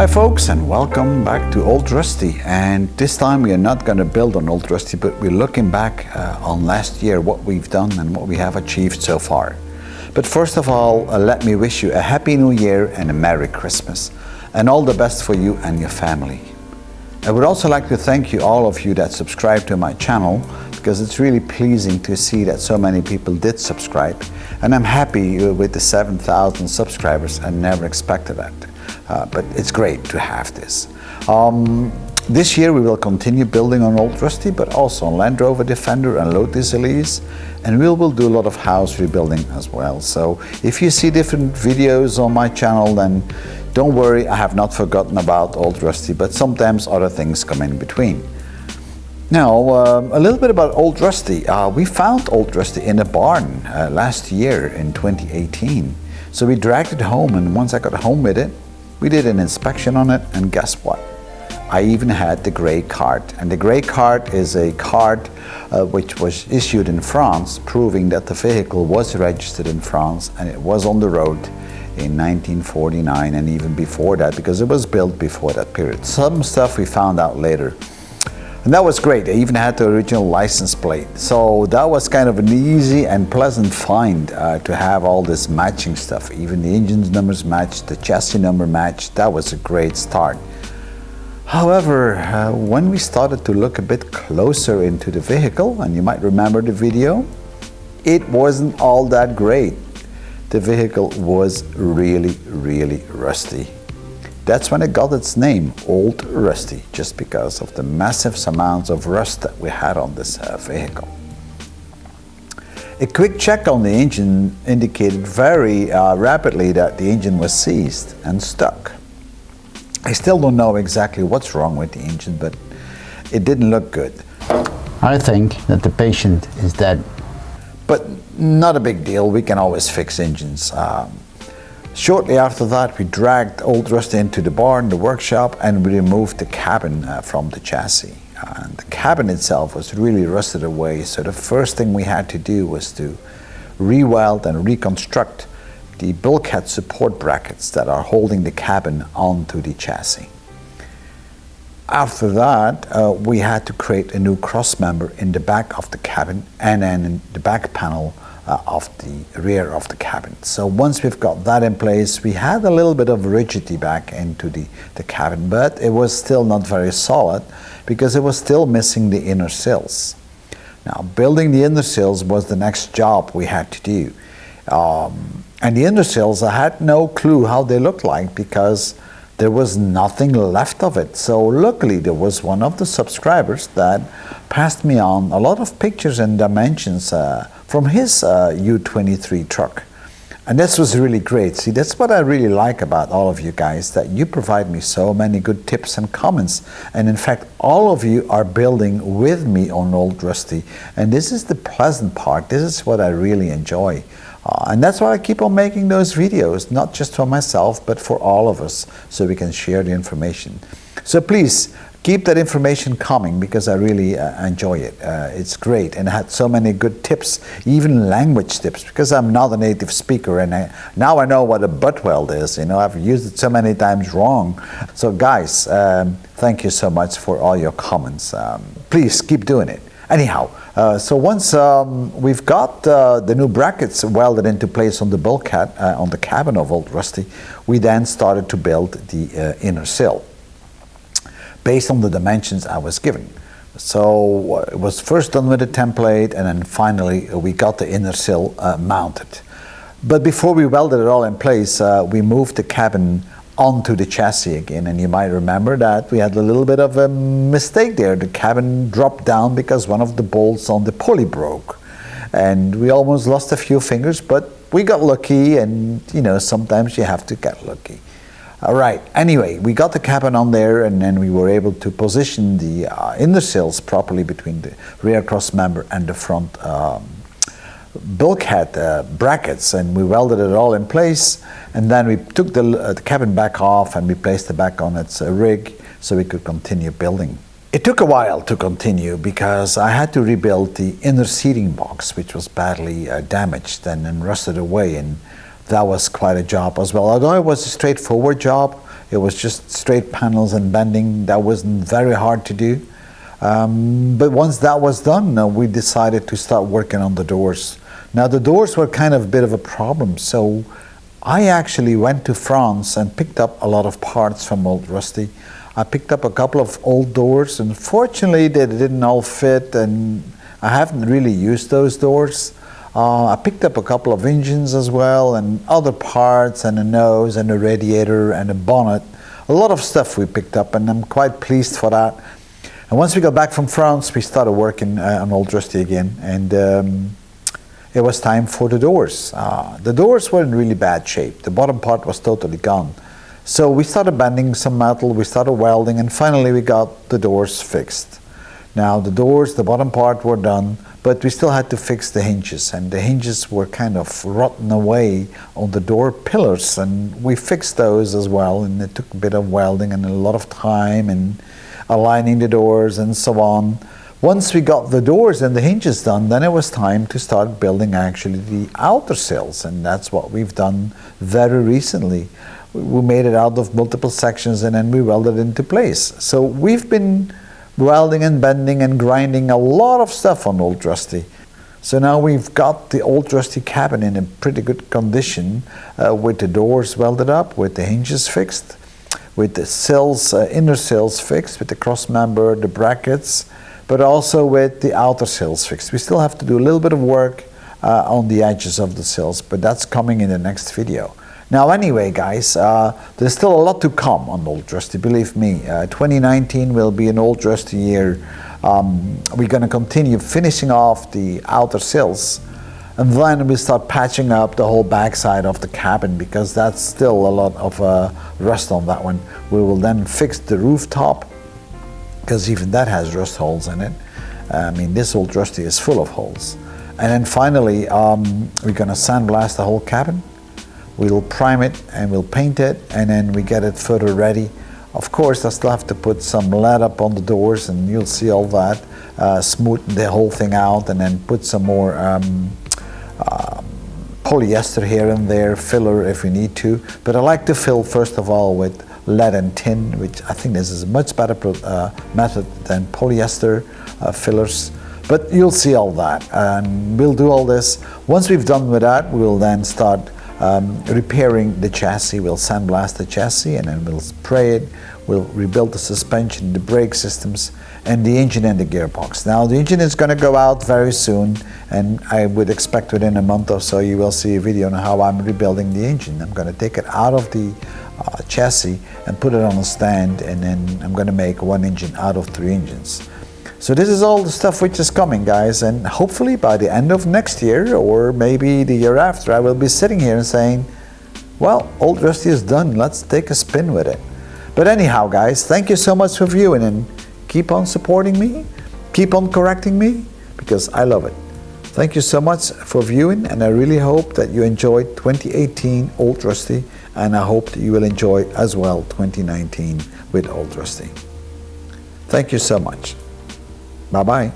Hi folks, and welcome back to Old Rusty. And this time we are not going to build on Old Rusty, but we're looking back on last year, what we've done and what we have achieved so far. But first of all, let me wish you a Happy New Year and a Merry Christmas, and all the best for you and your family. I would also like to thank you, all of you that subscribe to my channel, because it's really pleasing to see that so many people did subscribe. And I'm happy with the 7,000 subscribers. I never expected that. But it's great to have this. This year we will continue building on Old Rusty, but also on Land Rover Defender and Lotus Elise, and we will do a lot of house rebuilding as well. So if you see different videos on my channel, then don't worry, I have not forgotten about Old Rusty, but sometimes other things come in between. Now, a little bit about Old Rusty. We found Old Rusty in a barn last year in 2018. So we dragged it home, and once I got home with it, we did an inspection on it, and guess what? I even had the gray card. And the gray card is a card which was issued in France, proving that the vehicle was registered in France and it was on the road in 1949 and even before that, because it was built before that period. Some stuff we found out later. And that was great. I even had the original license plate. So that was kind of an easy and pleasant find to have all this matching stuff. Even the engine numbers matched, the chassis number matched. That was a great start. However, when we started to look a bit closer into the vehicle, and you might remember the video, it wasn't all that great. The vehicle was really, really rusty. That's when it got its name, Old Rusty, just because of the massive amounts of rust that we had on this vehicle. A quick check on the engine indicated very rapidly that the engine was seized and stuck. I still don't know exactly what's wrong with the engine, but it didn't look good. I think that the patient is dead. But not a big deal, we can always fix engines. Shortly after that, we dragged Old Rusty into the barn, the workshop, and we removed the cabin from the chassis. And the cabin itself was really rusted away, so the first thing we had to do was to re-weld and reconstruct the bulkhead support brackets that are holding the cabin onto the chassis. After that, we had to create a new cross member in the back of the cabin and then in the back panel of the rear of the cabin. So once we've got that in place, we had a little bit of rigidity back into the cabin, but it was still not very solid because it was still missing the inner sills. Now, building the inner sills was the next job we had to do. And the inner sills, I had no clue how they looked like because there was nothing left of it. So luckily there was one of the subscribers that passed me on a lot of pictures and dimensions from his U23 truck. And this was really great. See, that's what I really like about all of you guys, that you provide me so many good tips and comments. And in fact, all of you are building with me on Old Rusty. And this is the pleasant part. This is what I really enjoy. And that's why I keep on making those videos, not just for myself, but for all of us, so we can share the information. So please, keep that information coming because I really enjoy it. It's great, and I had so many good tips, even language tips, because I'm not a native speaker, and now I know what a butt weld is. You know, I've used it so many times wrong. So guys, thank you so much for all your comments. Please keep doing it. Anyhow, so once we've got the new brackets welded into place on the bulkhead, on the cabin of Old Rusty, we then started to build the inner sill based on the dimensions I was given. So it was first done with a template, and then finally we got the inner sill mounted. But before we welded it all in place, we moved the cabin onto the chassis again, and you might remember that we had a little bit of a mistake there. The cabin dropped down because one of the bolts on the pulley broke, and we almost lost a few fingers, but we got lucky, and you know, sometimes you have to get lucky. All right, anyway, we got the cabin on there, and then we were able to position the inner sills properly between the rear cross member and the front bulkhead brackets, and we welded it all in place, and then we took the cabin back off and we placed it back on its rig so we could continue building. It took a while to continue because I had to rebuild the inner seating box, which was badly damaged and rusted away, and that was quite a job as well. Although it was a straightforward job, It was just straight panels and bending. That wasn't very hard to do. But once that was done, we decided to start working on the doors. Now the doors were kind of a bit of a problem, so I actually went to France and picked up a lot of parts from Old Rusty. I picked up a couple of old doors, and fortunately they didn't all fit, and I haven't really used those doors. I picked up a couple of engines as well, and other parts, and a nose, and a radiator, and a bonnet. A lot of stuff we picked up, and I'm quite pleased for that. And once we got back from France, we started working on Old Rusty again, and it was time for the doors. The doors were in really bad shape. The bottom part was totally gone. So we started bending some metal, we started welding, and finally we got the doors fixed. Now the doors, the bottom part were done, but we still had to fix the hinges, and the hinges were kind of rotten away on the door pillars, and we fixed those as well, and it took a bit of welding and a lot of time and aligning the doors and so on. Once we got the doors and the hinges done, then it was time to start building actually the outer sills, and that's what we've done very recently. We made it out of multiple sections and then we welded it into place. So we've been welding and bending and grinding a lot of stuff on Old Rusty. So now we've got the Old Rusty cabin in a pretty good condition, with the doors welded up, with the hinges fixed, with the sills, inner sills fixed, with the cross member, the brackets, but also with the outer sills fixed. We still have to do a little bit of work on the edges of the sills, but that's coming in the next video. Now anyway, guys, there's still a lot to come on Old Rusty, believe me. 2019 will be an Old Rusty year. We're going to continue finishing off the outer sills, and then we'll start patching up the whole backside of the cabin, because that's still a lot of rust on that one. We will then fix the rooftop, because even that has rust holes in it. I mean, this Old Rusty is full of holes. And then finally, we're going to sandblast the whole cabin. We'll prime it and we'll paint it, and then we get it further ready. Of course, I still have to put some lead up on the doors, and you'll see all that. Smoothen the whole thing out, and then put some more polyester here and there, filler if we need to. But I like to fill first of all with lead and tin, which I think this is a much better method than polyester fillers. But you'll see all that, and we'll do all this. Once we've done with that, we'll then start repairing the chassis. We'll sandblast the chassis, and then we'll spray it. We'll rebuild the suspension, the brake systems, and the engine and the gearbox. Now the engine is going to go out very soon, and I would expect within a month or so you will see a video on how I'm rebuilding the engine. I'm going to take it out of the chassis and put it on a stand, and then I'm going to make one engine out of 3 engines. So this is all the stuff which is coming, guys, and hopefully by the end of next year, or maybe the year after, I will be sitting here and saying, well, Old Rusty is done, let's take a spin with it. But anyhow, guys, thank you so much for viewing, and keep on supporting me, keep on correcting me, because I love it. Thank you so much for viewing, and I really hope that you enjoyed 2018 Old Rusty, and I hope that you will enjoy as well 2019 with Old Rusty. Thank you so much. Bye-bye.